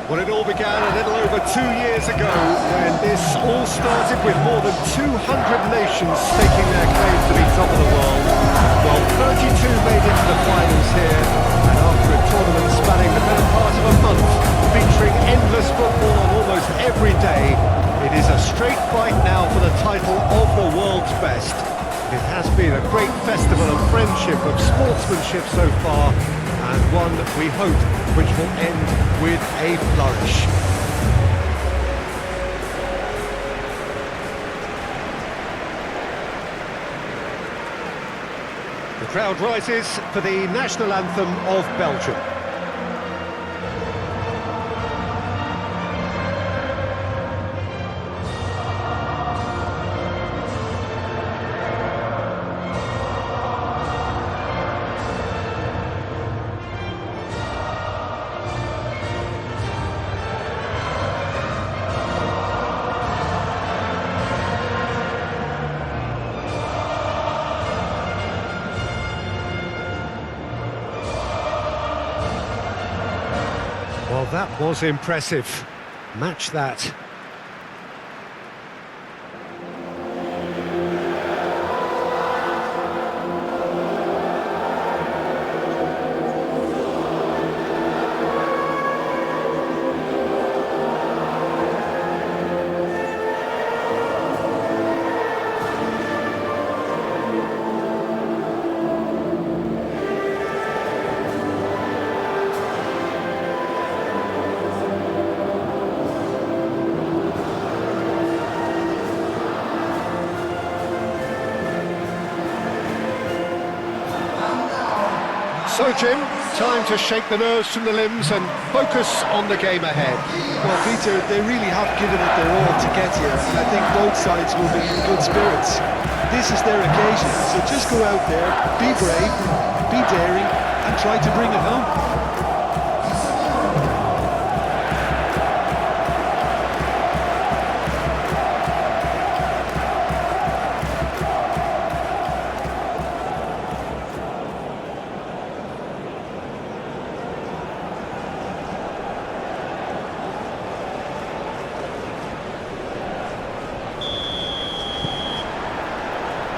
Well, it all began a little over 2 years ago when this all started with more than 200 nations staking their claim to be top of the world. Well, 32 made it to the finals here, and after a tournament spanning the better part of a month, featuring endless football on almost every day, it is a straight fight now for the title of the world's best. It has been a great festival of friendship, of sportsmanship so far, and one that we hope which will end with a flourish. The crowd rises for the national anthem of Belgium. Well, that was impressive. Match that. So, Jim, time to shake the nerves from the limbs and focus on the game ahead. Well, Peter, they really have given it their all to get here, and I think both sides will be in good spirits. This is their occasion, so just go out there, be brave, be daring, and try to bring it home.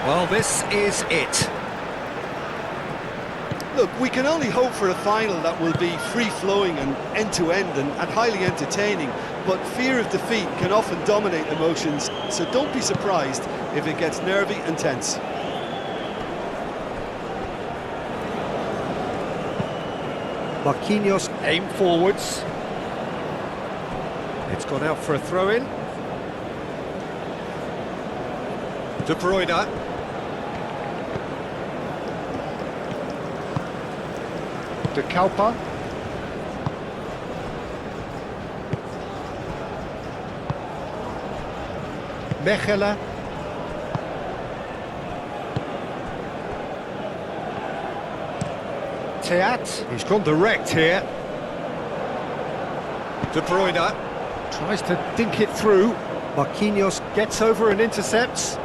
Well, this is it. Look, we can only hope for a final that will be free-flowing and end-to-end and highly entertaining, but fear of defeat can often dominate emotions, so don't be surprised if it gets nervy and tense. Marquinhos aim forwards. It's gone out for a throw-in. De Bruyne. De Kalpa. Mechelen. Teat. He's gone direct here. De Bruyne tries to dink it through. Marquinhos gets over and intercepts.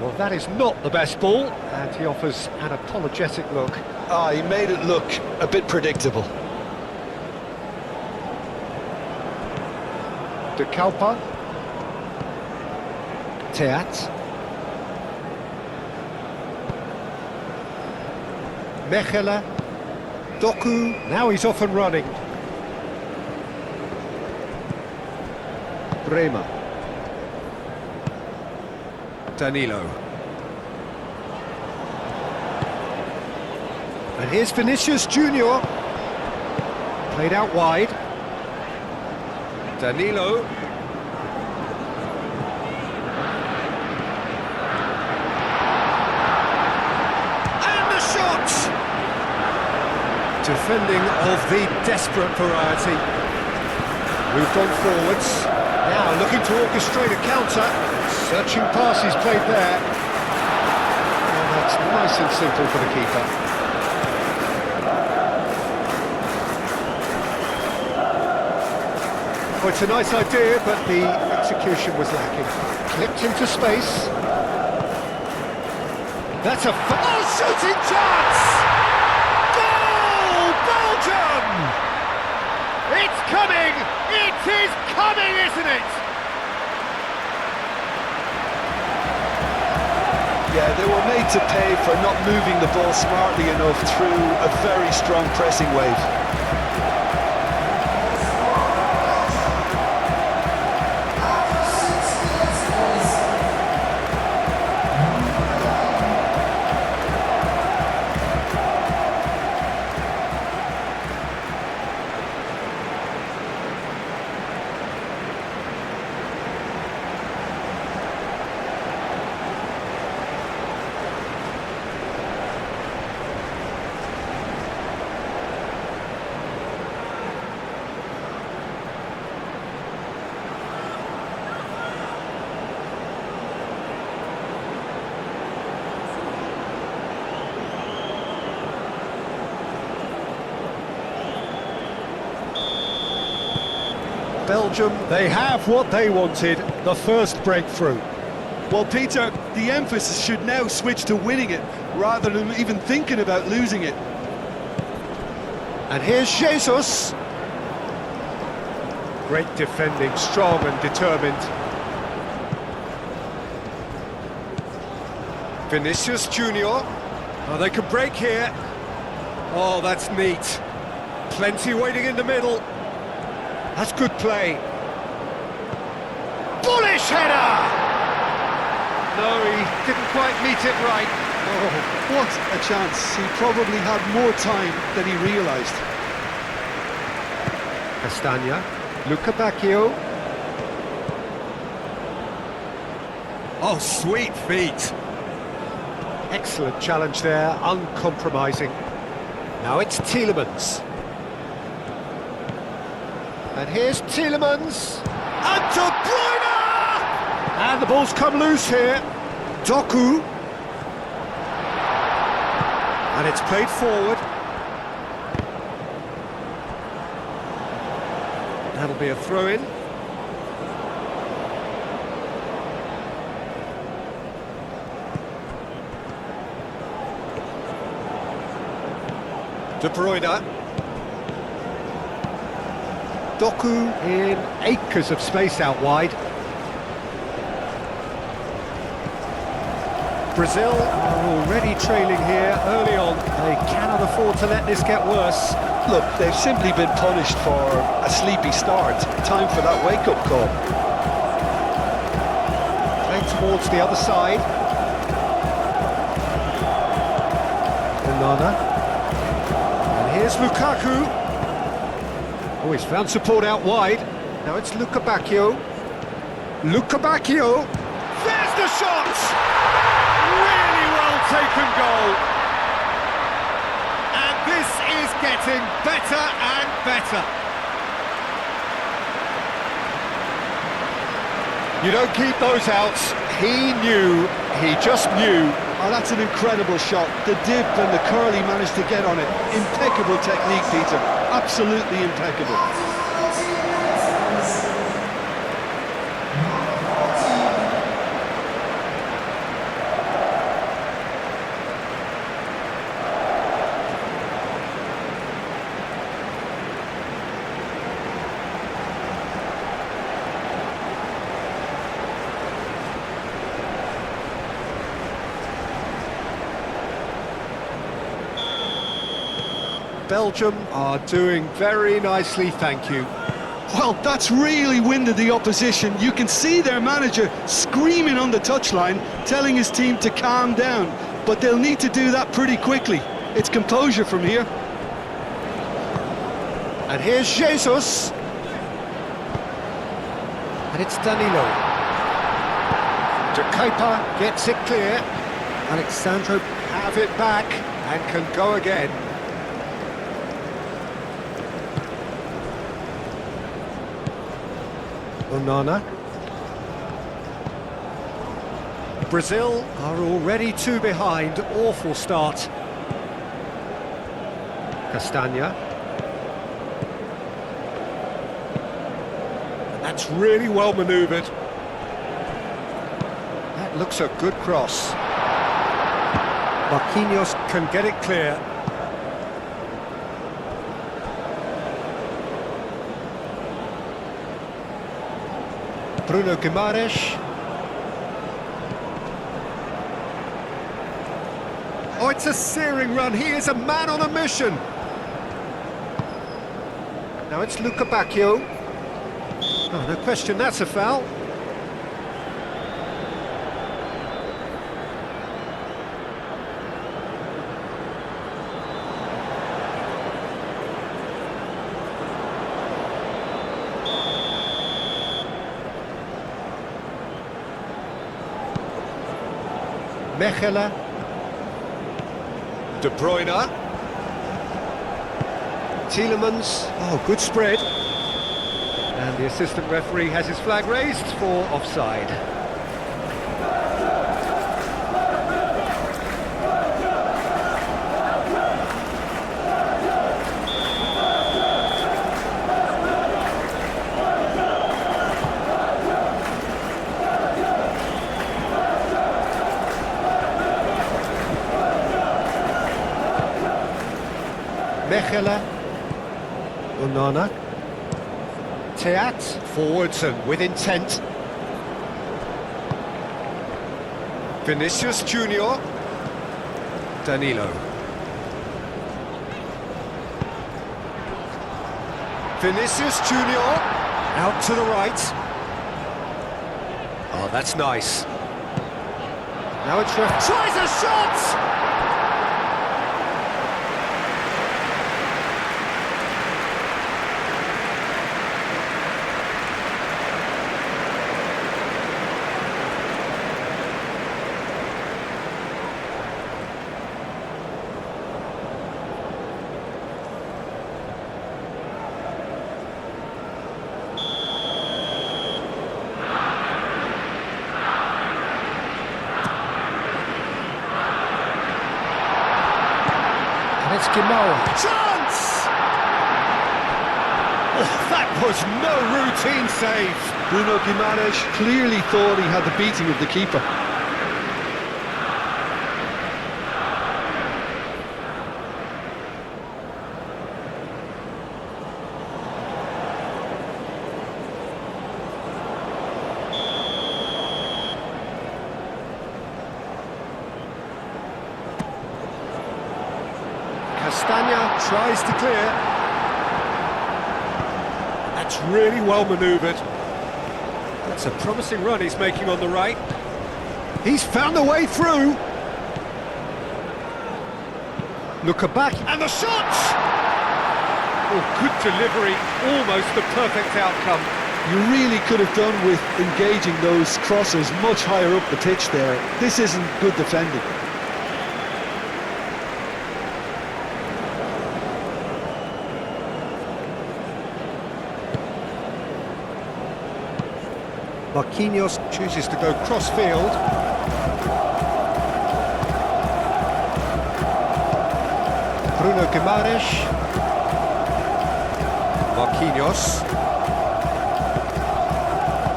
Well, that is not the best ball, and he offers an apologetic look. He made it look a bit predictable. De Kalpa. Teat. Mechelen. Doku. Now he's off and running. Bremer. Danilo. And here's Vinicius Junior. Played out wide. Danilo. And the shot! Defending of the desperate variety. Moved on forwards. Now looking to orchestrate a counter. Searching passes played there. Oh, that's nice and simple for the keeper. Oh, it's a nice idea, but the execution was lacking. Clipped into space. That's a shooting chance! Goal, Belgium! It's coming! it! Yeah, they were made to pay for not moving the ball smartly enough through a very strong pressing wave. Belgium, they have what they wanted, the first breakthrough. Well, Peter, the emphasis should now switch to winning it, rather than even thinking about losing it. And here's Jesus. Great defending, strong and determined. Vinicius Junior. Oh, they can break here. Oh, that's neat. Plenty waiting in the middle. That's good play. Bullish header! No, he didn't quite meet it right. Oh, what a chance. He probably had more time than he realised. Castagna, Luca Bacchio. Oh, sweet feet. Excellent challenge there, uncompromising. Now it's Tielemans. And here's Tielemans. And De Bruyne! And the ball's come loose here. Doku. And it's played forward. That'll be a throw-in. De Bruyne. Doku in acres of space out wide. Brazil are already trailing here early on. They cannot afford to let this get worse. Look, they've simply been punished for a sleepy start. Time for that wake-up call. Playing towards the other side. Onana. And here's Lukaku. Oh, he's found support out wide. Now it's Luca Bacchio. Luca Bacchio. There's the shot! Really well taken goal. And this is getting better and better. You don't keep those out. He knew, he just knew. Oh, that's an incredible shot. The dip and the curl he managed to get on it. Impeccable technique, Peter. Absolutely impeccable. Belgium are doing very nicely, thank you. Well, that's really winded the opposition. You can see their manager screaming on the touchline, telling his team to calm down. But they'll need to do that pretty quickly. It's composure from here. And here's Jesus. And it's Danilo. De Keeper gets it clear. Alexandro have it back and can go again. Onana. Brazil are already two behind. Awful start. Castagna. And that's really well manoeuvred. That looks a good cross. Marquinhos can get it clear. Bruno Guimaraes. Oh, it's a searing run. He is a man on a mission. Now it's Luca Bacchio. Oh, no question, that's a foul. Mechelen. De Bruyne. Tielemans. Oh, good spread. And the assistant referee has his flag raised for offside. Mechelen, Onana, Teat, forwards and with intent. Vinicius Junior, Danilo. Vinicius Junior, out to the right. Oh, that's nice. Now it's tries a shot! It's Guimaraes. Chance! Oh, that was no routine save. Bruno Guimaraes clearly thought he had the beating of the keeper. Castagna tries to clear. That's really well manoeuvred. That's a promising run he's making on the right. He's found a way through. Look back and the shot! Oh, good delivery, almost the perfect outcome. You really could have done with engaging those crossers much higher up the pitch there. This isn't good defending. Marquinhos chooses to go cross-field. Bruno Guimaraes. Marquinhos.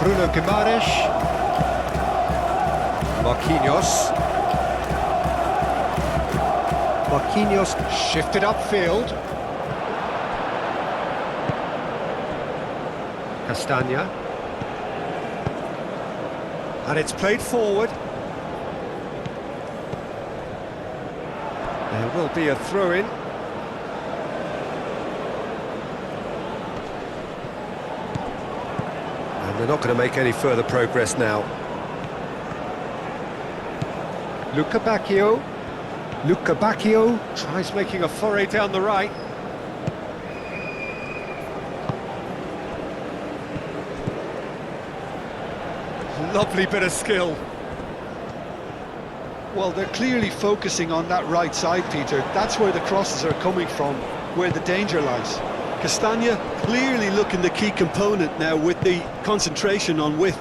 Bruno Guimaraes. Marquinhos. Marquinhos shifted upfield. Castagna. And it's played forward. There will be a throw-in. And they're not going to make any further progress now. Luca Bacchio. Luca Bacchio tries making a foray down the right. Lovely bit of skill. Well, they're clearly focusing on that right side, Peter. That's where the crosses are coming from, where the danger lies. Castagna clearly looking the key component now with the concentration on width.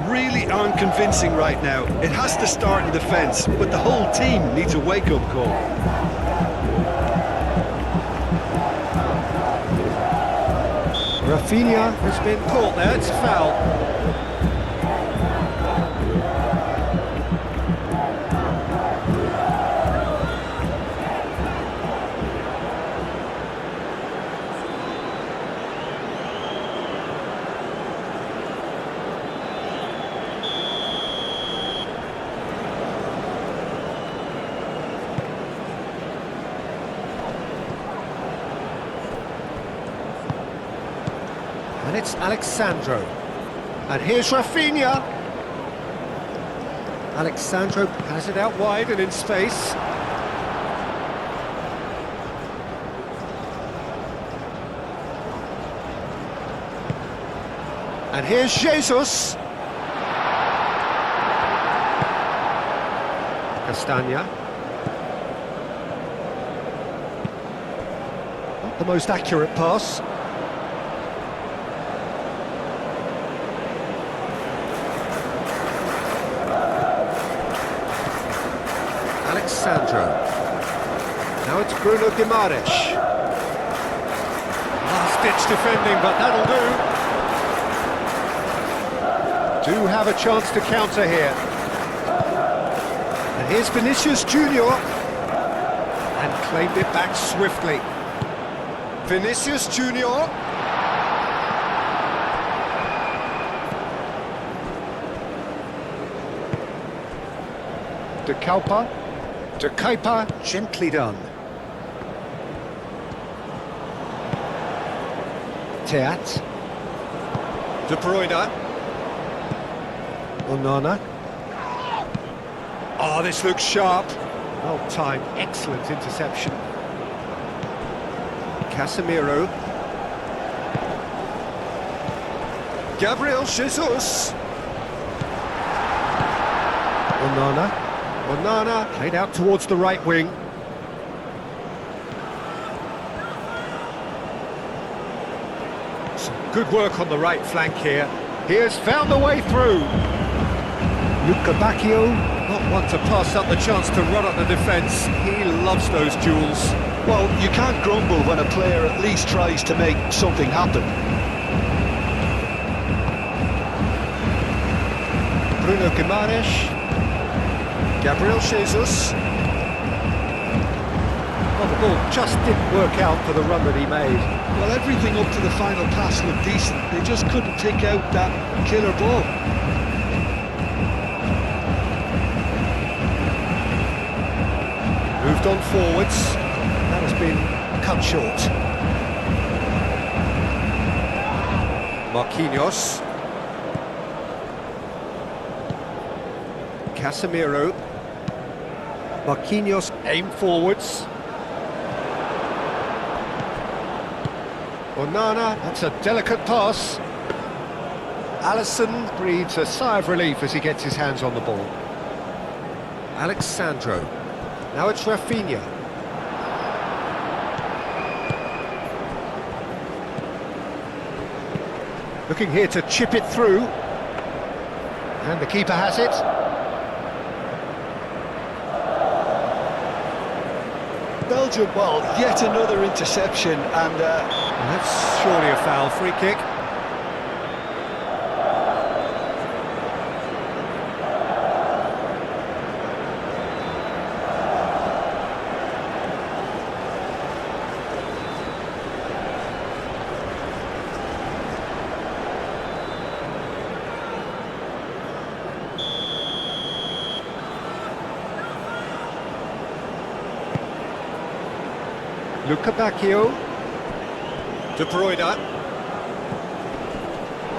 Really unconvincing right now. It has to start in defence, but the whole team needs a wake-up call. Rafinha has been caught there, it's a foul. And it's Alexandro. And here's Rafinha. Alexandro has it out wide and in space. And here's Jesus. Castagna. Not the most accurate pass. Alexandro. Now it's Bruno Guimaraes. Last-ditch defending, but that'll do. Do have a chance to counter here. And here's Vinicius Junior. And claimed it back swiftly. Vinicius Junior. De Kuyper, gently done. Teat. De Bruyne. Onana. Oh, this looks sharp. Well timed, excellent interception. Casemiro. Gabriel Jesus. Onana played out towards the right wing. Some good work on the right flank here. He has found a way through. Luca Bacchio, not one to pass up the chance to run at the defence. He loves those duels. Well, you can't grumble when a player at least tries to make something happen. Bruno Guimaraes. Gabriel Jesus. Well, the ball just didn't work out for the run that he made. Well, everything up to the final pass looked decent. They just couldn't take out that killer ball. Moved on forwards. That has been cut short. Marquinhos. Casemiro. Marquinhos aim forwards. Onana, that's a delicate pass. Alisson breathes a sigh of relief as he gets his hands on the ball. Alexandro. Now it's Rafinha. Looking here to chip it through. And the keeper has it. Belgium, well, yet another interception, and that's surely a foul. Free kick. Luca Bacchio. De Bruyne.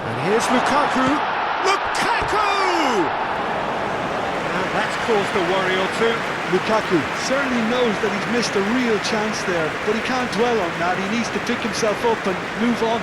And here's Lukaku. Lukaku! And that's caused a worry or two. Lukaku certainly knows that he's missed a real chance there, but he can't dwell on that. He needs to pick himself up and move on.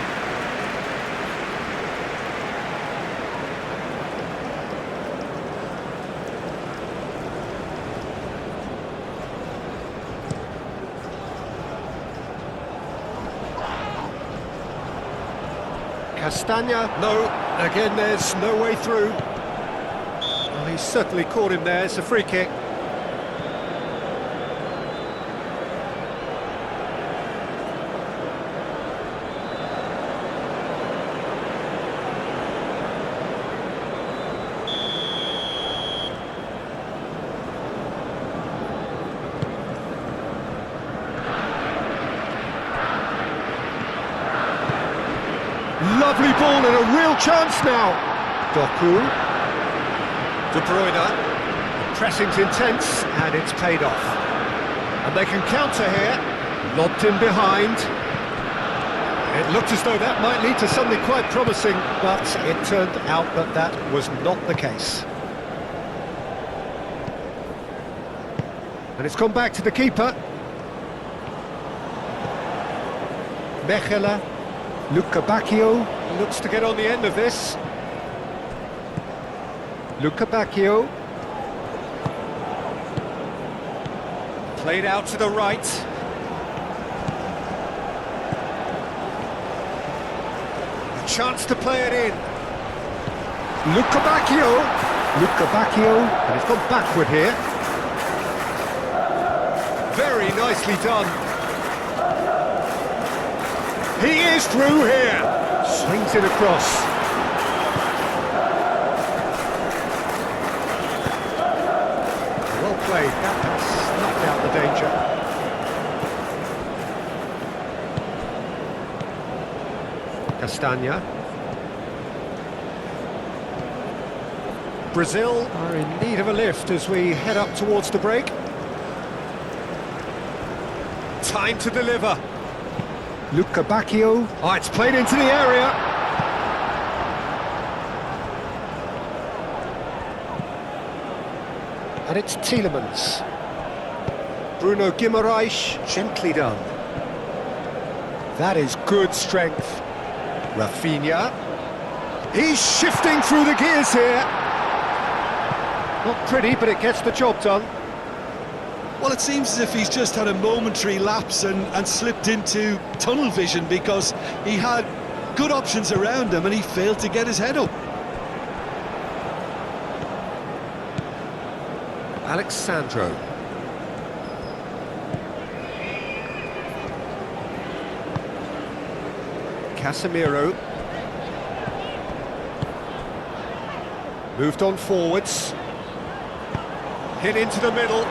Castagna, no, again there's no way through. Well, he's certainly caught him there, it's a free kick. Lovely ball and a real chance now. Doku. De Bruyne. The pressing's intense and it's paid off. And they can counter here. Lobbed in behind. It looked as though that might lead to something quite promising, but it turned out that that was not the case. And it's gone back to the keeper. Mechela, Luca Bacchio looks to get on the end of this. Luca Bacchio. Played out to the right. A chance to play it in. Luca Bacchio. Luca Bacchio. And it's gone backward here. Very nicely done. He is through here. Swings it across. Well played. That pass snuffed out the danger. Castagna. Brazil are in need of a lift as we head up towards the break. Time to deliver. Luca Bacchio. Oh, it's played into the area. And it's Tielemans. Bruno Guimaraes, gently done. That is good strength. Rafinha. He's shifting through the gears here. Not pretty, but it gets the job done. Well, it seems as if he's just had a momentary lapse and slipped into tunnel vision, because he had good options around him and he failed to get his head up. Alexandro. Casemiro. Moved on forwards. Hit into the middle.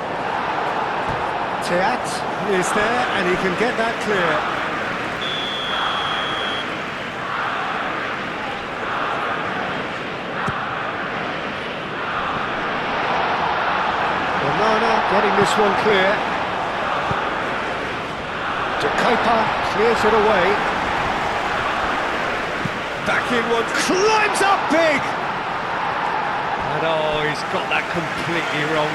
Teat is there, and he can get that clear. Onana getting this one clear. Jacopa clears it away. Back in one, climbs up big! And oh, he's got that completely wrong.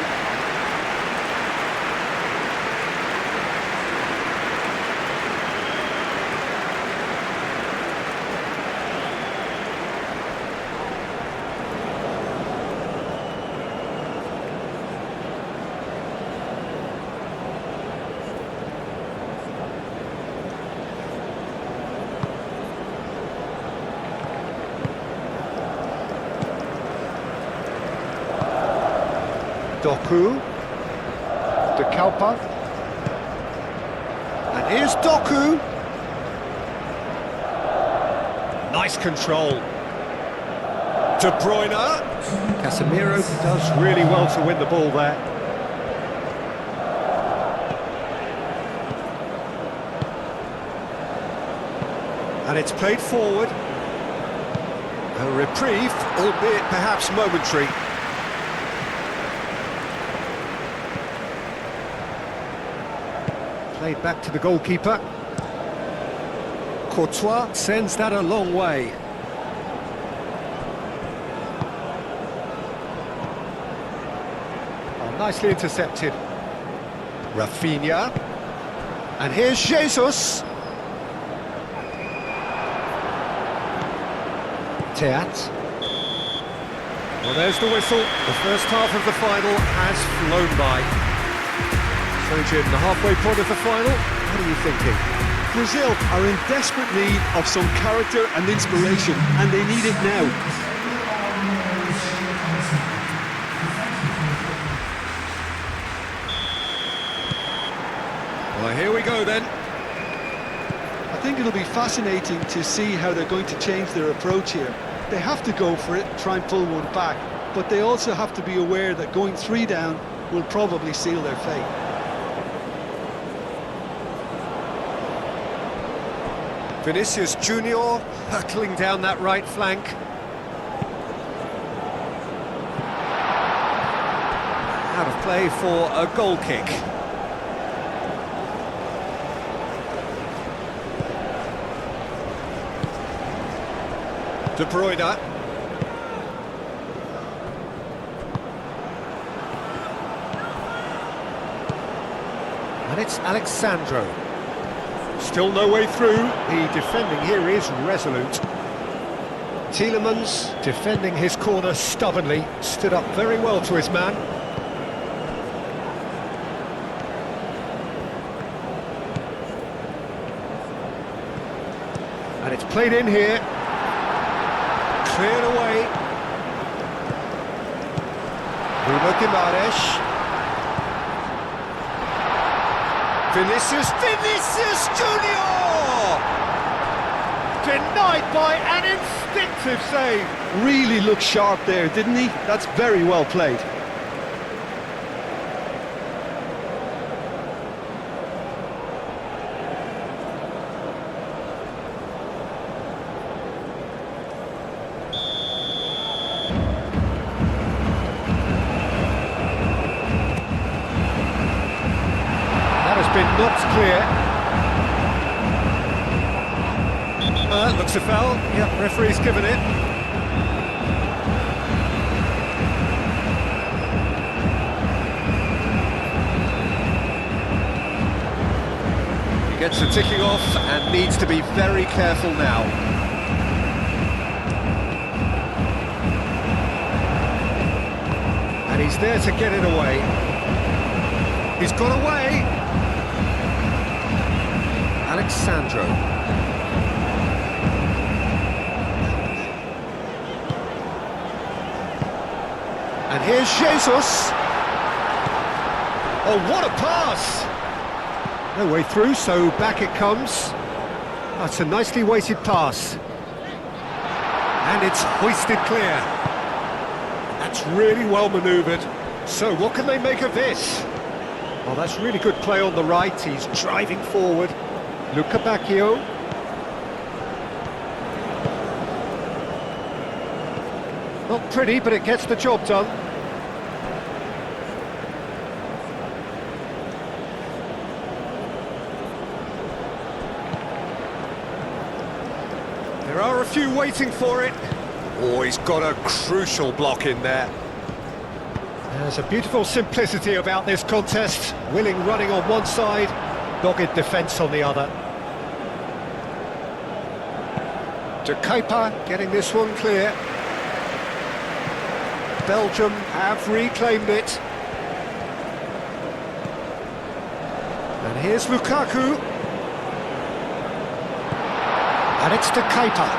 Doku, De Kalpa, and here's Doku. Nice control. De Bruyne. Casemiro does really well to win the ball there. And it's played forward. A reprieve, albeit perhaps momentary. Played back to the goalkeeper. Courtois sends that a long way. Oh, nicely intercepted. Rafinha. And here's Jesus. Teat. Well, there's the whistle. The first half of the final has flown by. So, Jim, the halfway point of the final, what are you thinking? Brazil are in desperate need of some character and inspiration, and they need it now. Well, here we go then. I think it'll be fascinating to see how they're going to change their approach here. They have to go for it, try and pull one back, but they also have to be aware that going 3 down will probably seal their fate. Vinicius Junior hurtling down that right flank. Out of play for a goal kick. De Bruyne. And it's Alexandro. Still no way through. The defending here is resolute. Tielemans defending his corner stubbornly. Stood up very well to his man. And it's played in here. Cleared away. Bruno Guimaraes. Vinicius Junior! Denied by an instinctive save. Really looked sharp there, didn't he? That's very well played. Been knocked clear. Looks a foul. Yep, referee's given it. He gets the ticking off and needs to be very careful now. And he's there to get it away. He's got away. Alexandro. And here's Jesus. Oh, what a pass! No way through, so back it comes. That's a nicely weighted pass. And it's hoisted clear. That's really well manoeuvred. So what can they make of this? Oh, that's really good play on the right. He's driving forward. Luca Bacchio. Not pretty, but it gets the job done. There are a few waiting for it. Oh, he's got a crucial block in there. There's a beautiful simplicity about this contest. Willing running on one side, dogged defence on the other. De Kuiper getting this one clear. Belgium have reclaimed it. And here's Lukaku. And it's De Kuiper.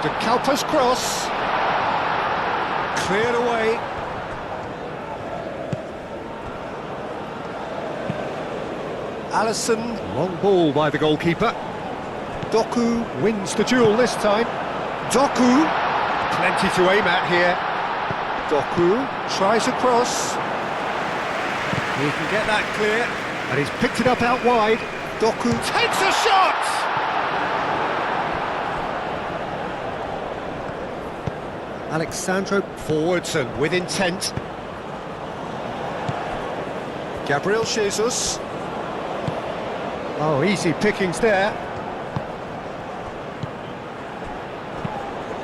De Kuiper's cross. Cleared away. Alisson, long ball by the goalkeeper. Doku wins the duel this time. Doku, plenty to aim at here. Doku tries a cross. He can get that clear, and he's picked it up out wide. Doku takes a shot! Alexandro forwards and with intent. Gabriel Jesus. Oh, easy pickings there.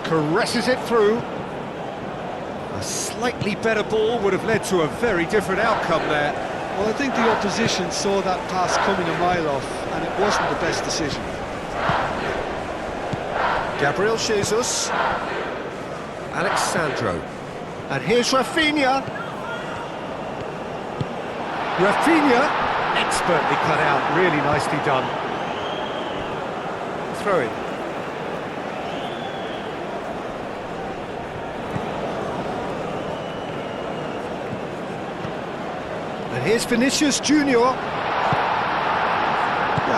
Caresses it through. A slightly better ball would have led to a very different outcome there. Well, I think the opposition saw that pass coming a mile off, and it wasn't the best decision. Gabriel Jesus. Alexandro. And here's Rafinha. Rafinha. Expertly cut out, really nicely done. Throw in. And here's Vinicius Junior. Yeah,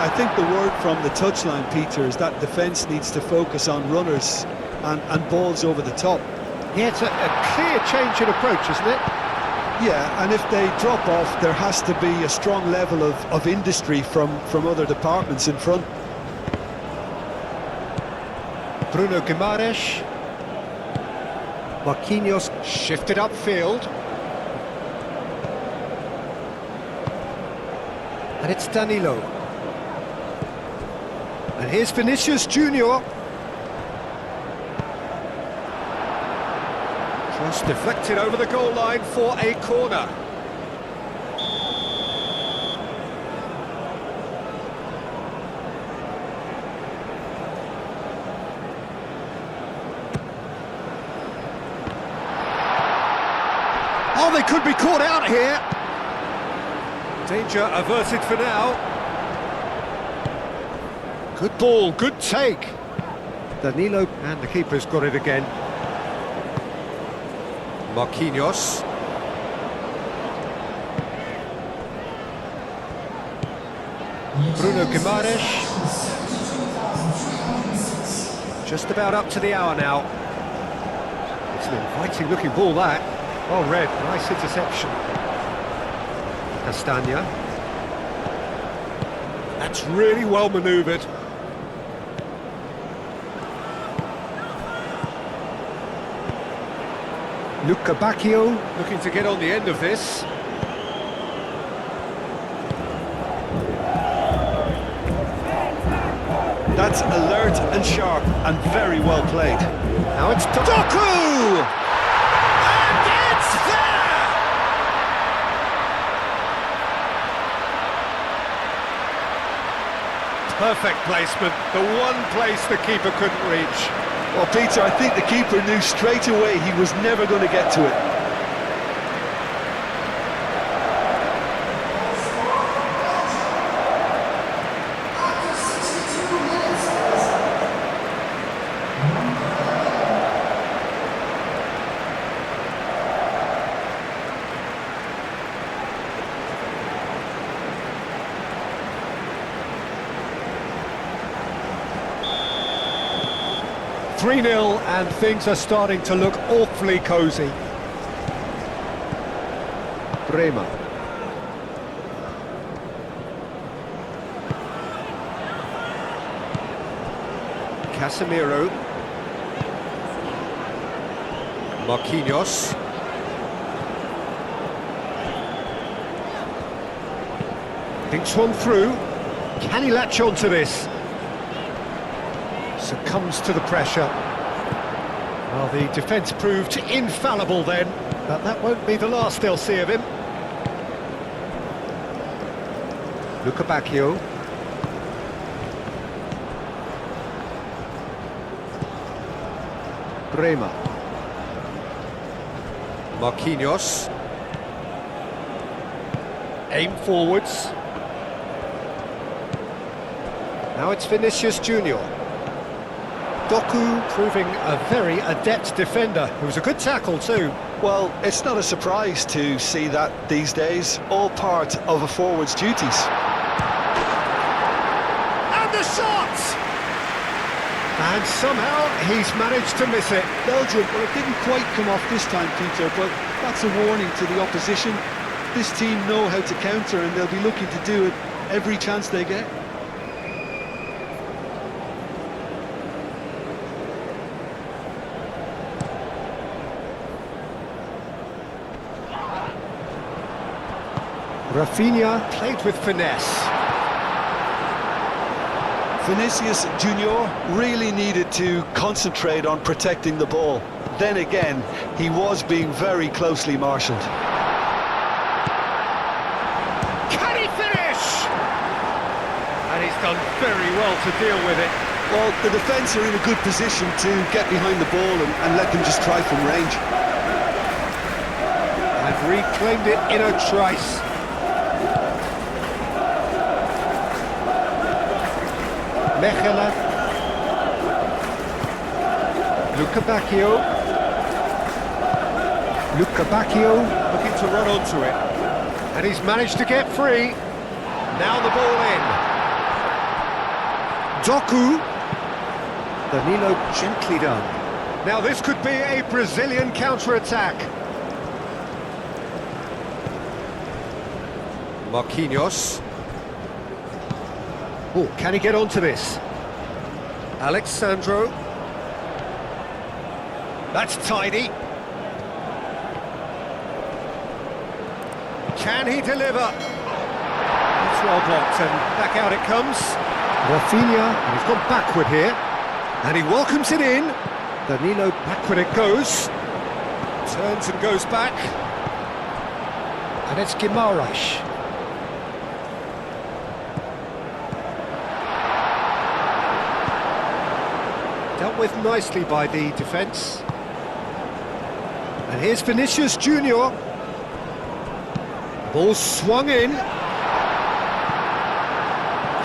I think the word from the touchline, Peter, is that defence needs to focus on runners and balls over the top. Yeah, it's a clear change in approach, isn't it? Yeah, and if they drop off, there has to be a strong level of industry from other departments in front. Bruno Guimaraes. Marquinhos shifted upfield. And it's Danilo. And here's Vinicius Junior. Just deflected over the goal line for a corner. Oh, they could be caught out here. Danger averted for now. Good ball, good take. Danilo, and the keeper's got it again. Marquinhos. Bruno Guimaraes. Just about up to the hour now. It's an inviting looking ball, that. Oh, red, nice interception. Castagna. That's really well manoeuvred. Luca Bacchio looking to get on the end of this. That's alert and sharp and very well played. Now it's Doku! And it's there! Perfect placement, the one place the keeper couldn't reach. Well, Peter, I think the keeper knew straight away he was never going to get to it. Three-0, and things are starting to look awfully cosy. Bremer. Casemiro. Marquinhos. Thinks one through. Can he latch on to this? Succumbs to the pressure. Well, the defence proved infallible then, but that won't be the last they'll see of him. Luca Bacchio. Bremer. Marquinhos. Aim forwards. Now it's Vinicius Junior. Doku proving a very adept defender. It was a good tackle too. Well, it's not a surprise to see that these days, all part of a forward's duties. And the shot! And somehow he's managed to miss it. Belgium, well, it didn't quite come off this time, Peter, but that's a warning to the opposition. This team know how to counter and they'll be looking to do it every chance they get. Rafinha played with finesse. Vinicius Junior really needed to concentrate on protecting the ball. Then again, he was being very closely marshalled. Can he finish? And he's done very well to deal with it. Well, the defence are in a good position to get behind the ball and let them just try from range. And reclaimed it in a trice. Mechelen. Luca Bacchio. Luca Bacchio looking to run onto it. And he's managed to get free. Now the ball in. Doku. Danilo gently done. Now this could be a Brazilian counter-attack. Marquinhos. Oh, can he get onto this? Alexandro. That's tidy. Can he deliver? It's well blocked, and back out it comes. Rafinha, and he's gone backward here. And he welcomes it in. Danilo, backward it goes. Turns and goes back. And it's Guimaraes. Dealt with nicely by the defence. And here's Vinicius Junior. Ball swung in.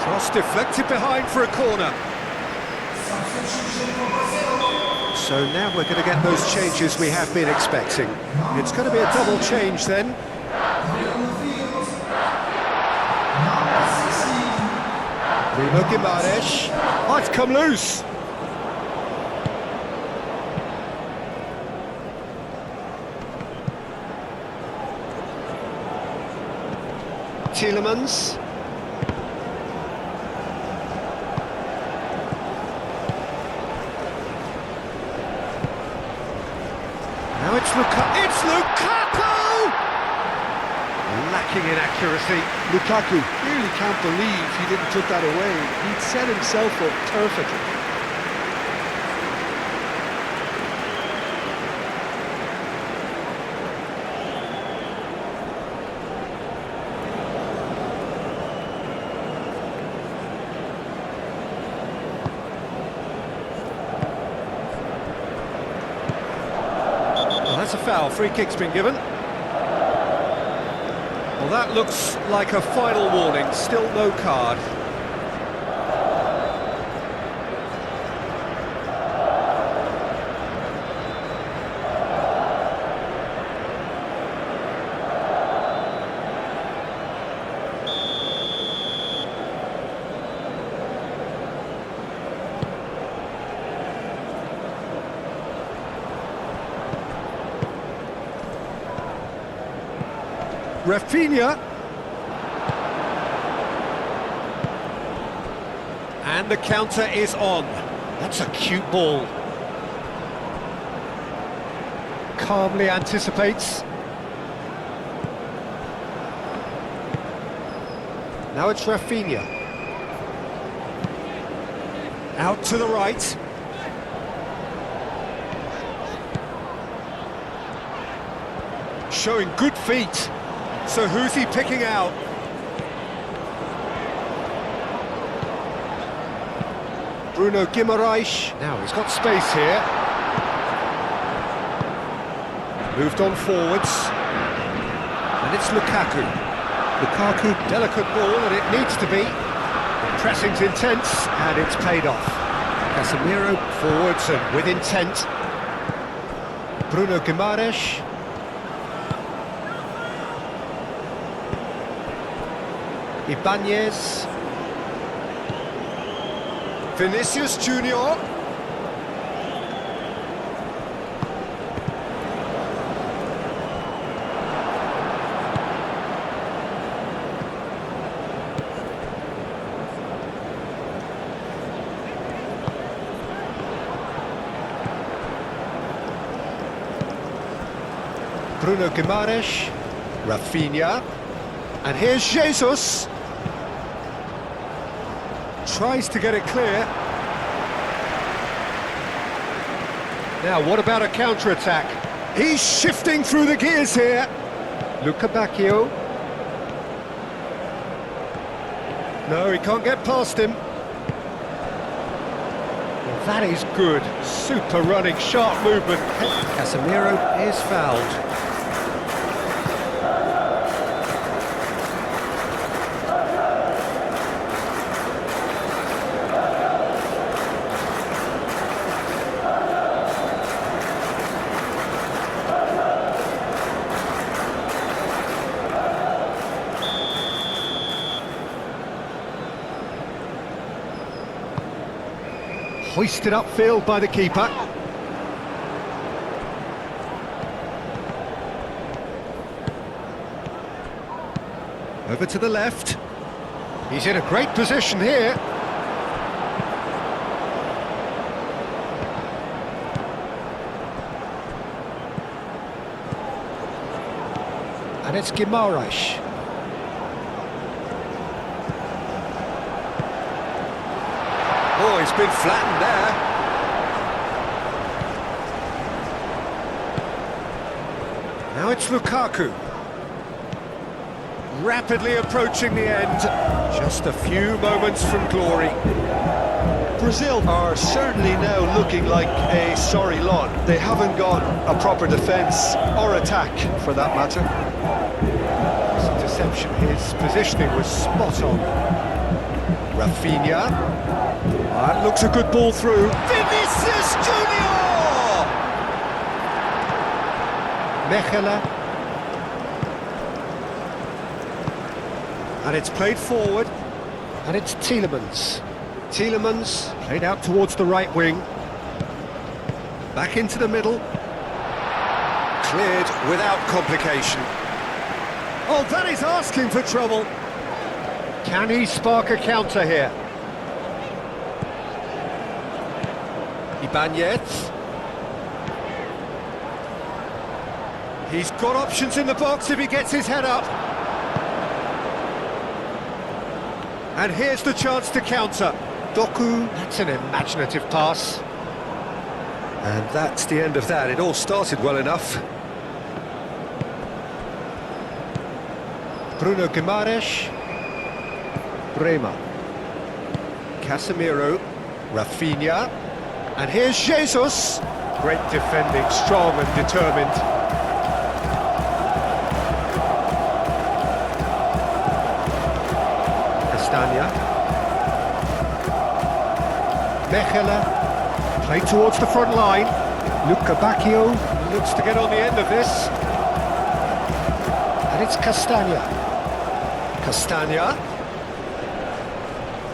Cross deflected behind for a corner. So now we're going to get those changes we have been expecting. It's going to be a double change then. Bruno Guimaraes. Oh, it's come loose. Tielemans. Now it's Lukaku! Lacking in accuracy. Lukaku really can't believe he didn't put that away. He'd set himself up perfectly. That's a foul. Free kick's been given. Well, that looks like a final warning. Still no card. Rafinha. And the counter is on. That's a cute ball. Calmly anticipates. Now it's Rafinha. Out to the right. Showing good feet. So who's he picking out? Bruno Guimaraes. Now he's got space here. Moved on forwards. And it's Lukaku. Lukaku, delicate ball, and it needs to be. The pressing's intense, and it's paid off. Casemiro forwards and with intent. Bruno Guimaraes. Ibanez. Vinicius Junior. Bruno Guimaraes. Rafinha. And here's Jesus. Tries to get it clear. Now, what about a counter-attack? He's shifting through the gears here. Luca Bacchio. No, he can't get past him. Well, that is good. Super running, sharp movement. Casemiro is fouled. Hoisted upfield by the keeper. Over to the left. He's in a great position here. And it's Guimaraes. Oh, he's been flattened there. Now it's Lukaku. Rapidly approaching the end. Just a few moments from glory. Brazil are certainly now looking like a sorry lot. They haven't got a proper defence or attack, for that matter. His interception, his positioning was spot on. Rafinha. That looks a good ball through. Vinicius Junior! Mechela. And it's played forward. And it's Tielemans. Tielemans played out towards the right wing. Back into the middle. Cleared without complication. Oh, that is asking for trouble. Can he spark a counter here? Ibanez. He's got options in the box if he gets his head up. And here's the chance to counter. Doku, that's an imaginative pass. And that's the end of that. It all started well enough. Bruno Guimaraes. Bremer. Casemiro. Rafinha. And here's Jesus. Great defending, strong and determined. Castagna. Mechela, played towards the front line. Luca Bacchio looks to get on the end of this. And it's Castagna. Castagna.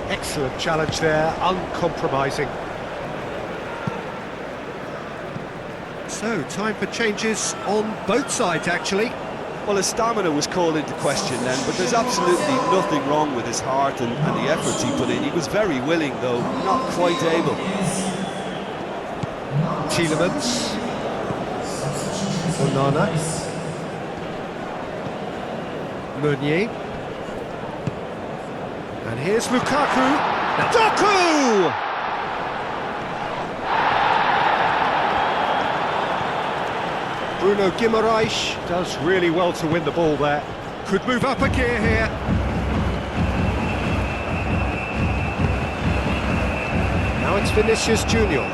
Excellent challenge there, uncompromising. So, time for changes on both sides, actually. Well, his stamina was called into question then, but there's absolutely nothing wrong with his heart and the efforts he put in. He was very willing, though, not quite able. Tielemans. Onana. Meunier. And here's Lukaku. Doku! Bruno Guimaraes does really well to win the ball there. Could move up a gear here. Now it's Vinicius Junior.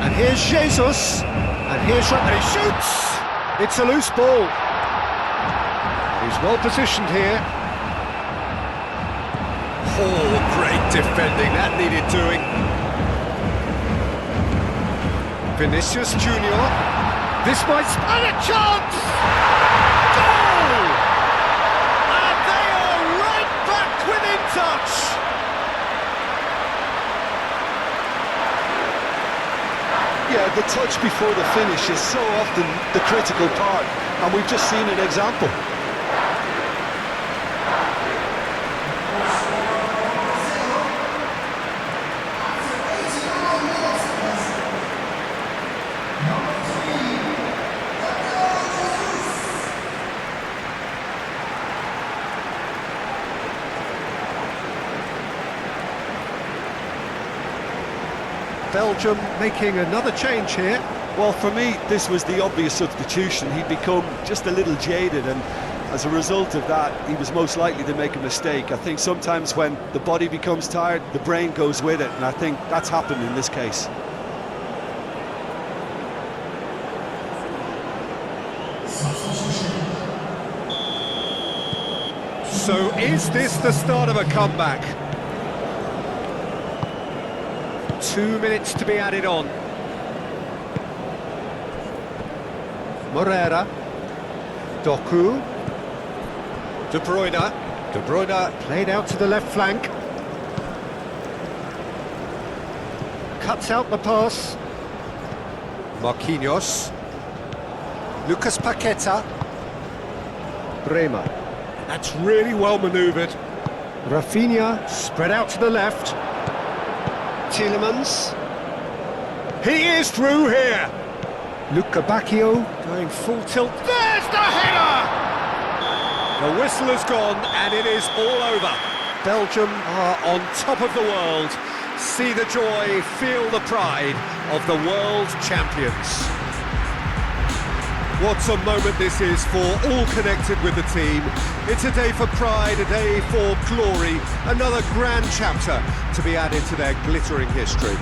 And here's Jesus. And here's... and he shoots! It's a loose ball. He's well positioned here. Oh, great defending. That needed doing. Vinicius Junior. This might... and a chance! Goal! And they are right back within touch! Yeah, the touch before the finish is so often the critical part, and we've just seen an example. Belgium making another change here. Well, for me, this was the obvious substitution. He'd become just a little jaded, and as a result of that, he was most likely to make a mistake. I think sometimes when the body becomes tired, the brain goes with it, and I think that's happened in this case. So is this the start of a comeback? 2 minutes to be added on. Moreira. Doku. De Bruyne. De Bruyne played out to the left flank. Cuts out the pass. Marquinhos. Lucas Paqueta. Bremer. That's really well manoeuvred. Rafinha spread out to the left. Tielemans. He is through here. Luca Bacchio going full tilt. There's the header! The whistle has gone and it is all over. Belgium are on top of the world. See the joy, feel the pride of the world champions. What a moment this is for all connected with the team. It's a day for pride, a day for glory, another grand chapter to be added to their glittering history.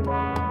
Belgium.